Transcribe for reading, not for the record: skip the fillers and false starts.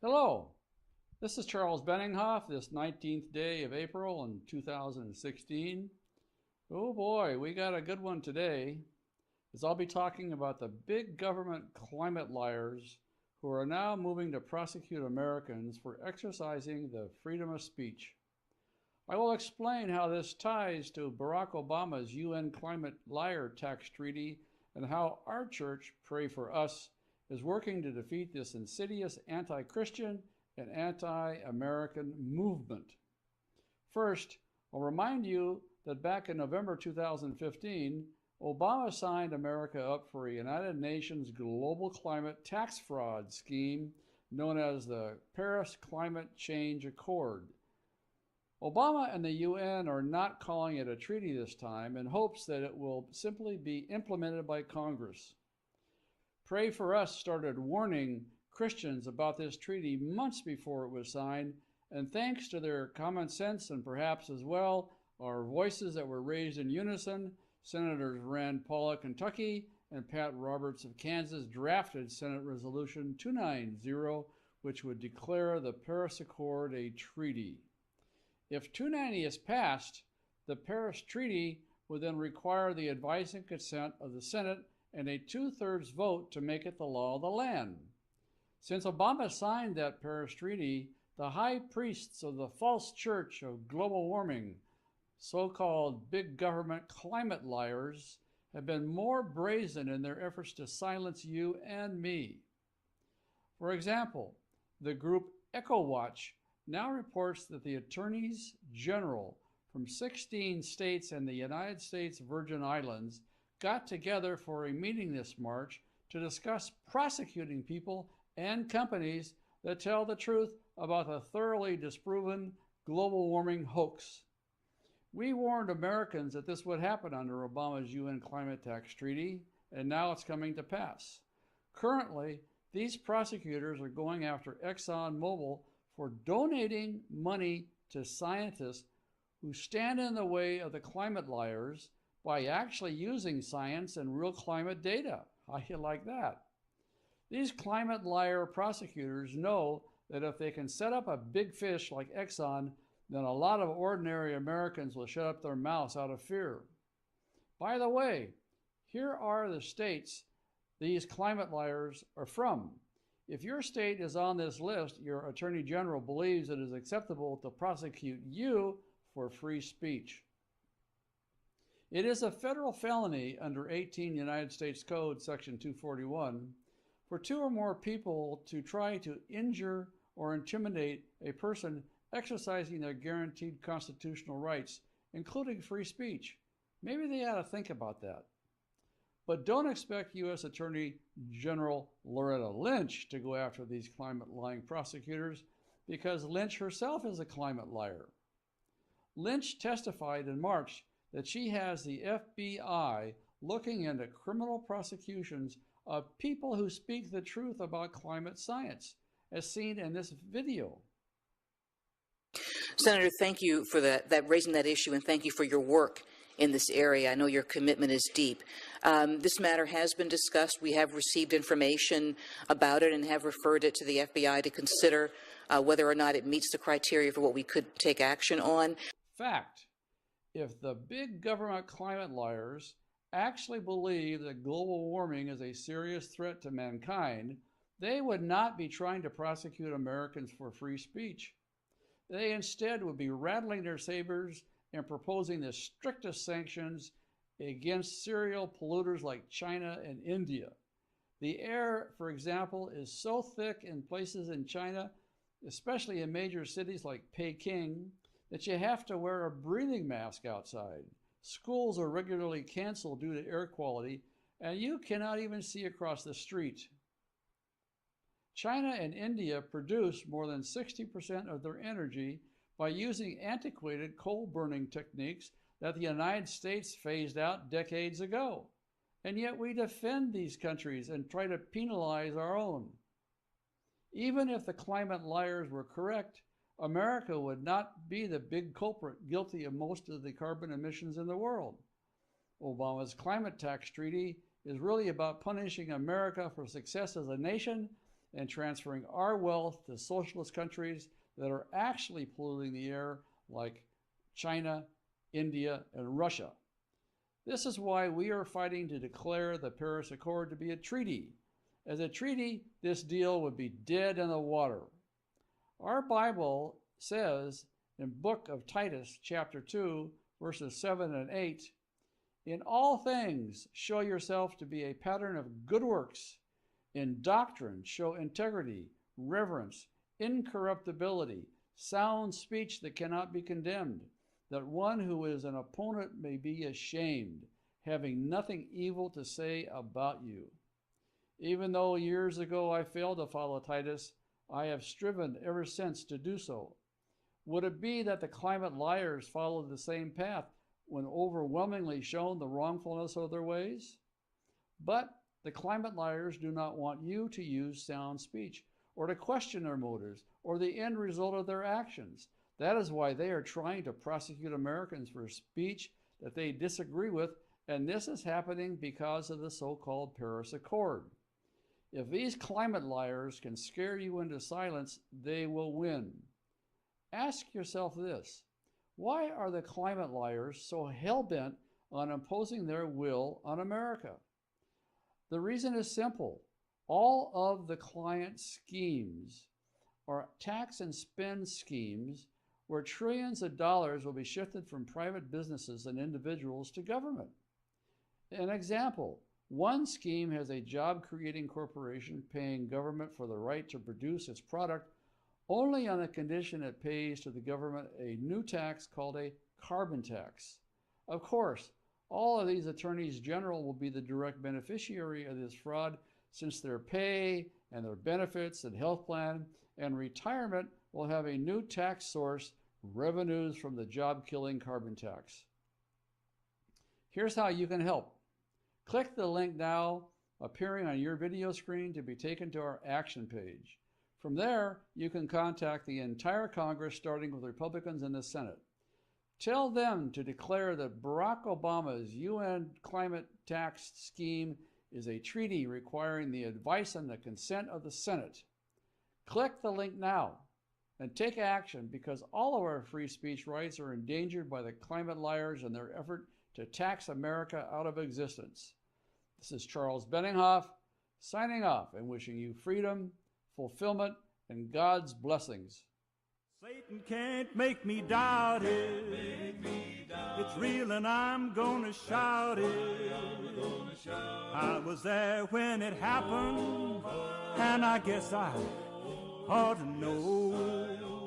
Hello, this is Charles Benninghoff, this 19th day of April in 2016. Oh boy, we got a good one today, as I'll be talking about the big government climate liars who are now moving to prosecute Americans for exercising the freedom of speech. I will explain how this ties to Barack Obama's UN climate liar tax treaty and how our church, Pray for Us, is working to defeat this insidious anti-Christian and anti-American movement. First, I'll remind you that back in November 2015, Obama signed America up for a United Nations global climate tax fraud scheme known as the Paris Climate Change Accord. Obama and the UN are not calling it a treaty this time in hopes that it will simply be implemented by Congress. Pray for Us started warning Christians about this treaty months before it was signed, and thanks to their common sense and perhaps as well our voices that were raised in unison, Senators Rand Paul of Kentucky and Pat Roberts of Kansas drafted Senate Resolution 290, which would declare the Paris Accord a treaty. If 290 is passed, the Paris Treaty would then require the advice and consent of the Senate and a two-thirds vote to make it the law of the land. Since Obama signed that Paris Treaty, the high priests of the false church of global warming, so-called big government climate liars, have been more brazen in their efforts to silence you and me. For example, the group EcoWatch now reports that the attorneys general from 16 states and the United States Virgin Islands got together for a meeting this March to discuss prosecuting people and companies that tell the truth about the thoroughly disproven global warming hoax. We warned Americans that this would happen under Obama's UN climate tax treaty, and now it's coming to pass. Currently, these prosecutors are going after ExxonMobil for donating money to scientists who stand in the way of the climate liars by actually using science and real climate data. How do you like that? These climate liar prosecutors know that if they can set up a big fish like Exxon, then a lot of ordinary Americans will shut up their mouths out of fear. By the way, here are the states these climate liars are from. If your state is on this list, your Attorney General believes it is acceptable to prosecute you for free speech. It is a federal felony under 18 United States Code, Section 241, for two or more people to try to injure or intimidate a person exercising their guaranteed constitutional rights, including free speech. Maybe they ought to think about that. But don't expect U.S. Attorney General Loretta Lynch to go after these climate lying prosecutors, because Lynch herself is a climate liar. Lynch testified in March that she has the FBI looking into criminal prosecutions of people who speak the truth about climate science, as seen in this video. Senator, thank you for that raising that issue, and thank you for your work in this area. I know your commitment is deep. This matter has been discussed. We have received information about it and have referred it to the FBI to consider whether or not it meets the criteria for what we could take action on. Fact. If the big government climate liars actually believe that global warming is a serious threat to mankind, they would not be trying to prosecute Americans for free speech. They instead would be rattling their sabers and proposing the strictest sanctions against serial polluters like China and India. The air, for example, is so thick in places in China, especially in major cities like Peking, that you have to wear a breathing mask outside. Schools are regularly canceled due to air quality, and you cannot even see across the street. China and India produce more than 60% of their energy by using antiquated coal-burning techniques that the United States phased out decades ago. And yet we defend these countries and try to penalize our own. Even if the climate liars were correct, America would not be the big culprit guilty of most of the carbon emissions in the world. Obama's climate tax treaty is really about punishing America for success as a nation and transferring our wealth to socialist countries that are actually polluting the air, like China, India, and Russia. This is why we are fighting to declare the Paris Accord to be a treaty. As a treaty, this deal would be dead in the water. Our Bible says in book of Titus, chapter 2, verses 7 and 8, "In all things show yourself to be a pattern of good works. In doctrine show integrity, reverence, incorruptibility, sound speech that cannot be condemned, that one who is an opponent may be ashamed, having nothing evil to say about you." Even though years ago I failed to follow Titus, I have striven ever since to do so. Would it be that the climate liars followed the same path when overwhelmingly shown the wrongfulness of their ways? But the climate liars do not want you to use sound speech or to question their motives or the end result of their actions. That is why they are trying to prosecute Americans for speech that they disagree with, and this is happening because of the so-called Paris Accord. If these climate liars can scare you into silence, they will win. Ask yourself this: why are the climate liars so hell-bent on imposing their will on America? The reason is simple. All of the client schemes are tax and spend schemes where trillions of dollars will be shifted from private businesses and individuals to government. An example, one scheme has a job-creating corporation paying government for the right to produce its product only on the condition it pays to the government a new tax called a carbon tax. Of course, all of these attorneys general will be the direct beneficiary of this fraud, since their pay and their benefits and health plan and retirement will have a new tax source, revenues from the job-killing carbon tax. Here's how you can help. Click the link now appearing on your video screen to be taken to our action page. From there, you can contact the entire Congress, starting with Republicans in the Senate. Tell them to declare that Barack Obama's UN climate tax scheme is a treaty requiring the advice and the consent of the Senate. Click the link now and take action, because all of our free speech rights are endangered by the climate liars and their effort to tax America out of existence. This is Charles Benninghoff signing off and wishing you freedom, fulfillment, and God's blessings. Satan can't make me doubt it. It's real and I'm gonna shout it. I was there when it happened, and I guess I ought to know.